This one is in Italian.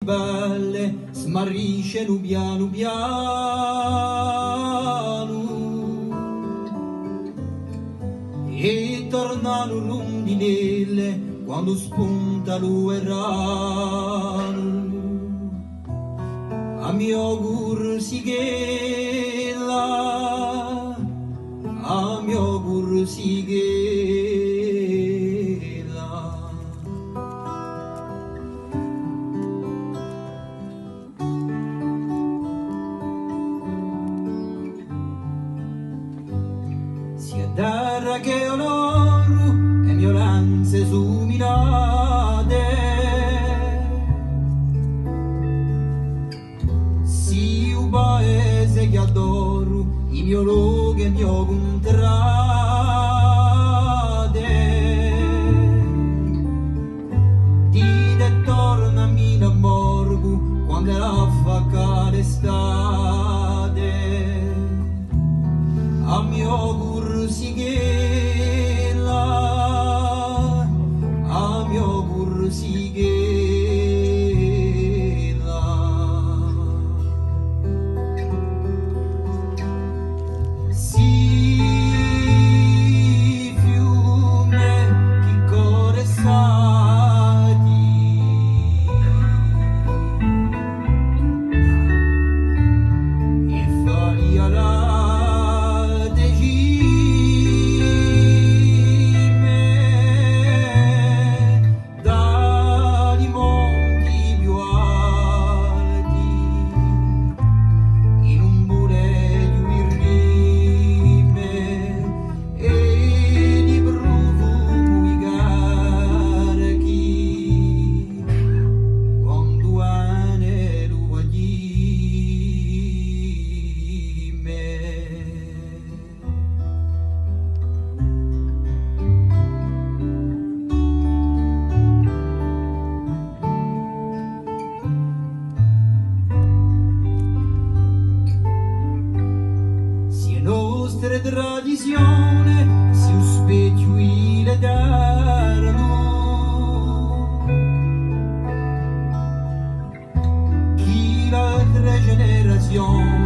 belle smarriscono piano piano e tornano rondinelle quando spunta l'uerano. A mio gursighella, a mio gursighella. Sia terra che onoro e violenze suminate, si un paese che adoro, il mio luogo e il mio contrade. Dite torna a mi innamorgo quando la fa l'estate. A mio gursighella, a mio gursighella. Si fiume che corre stati e faria la nostra tradizione si uspecchio l'eterno. Chi l'altra generazione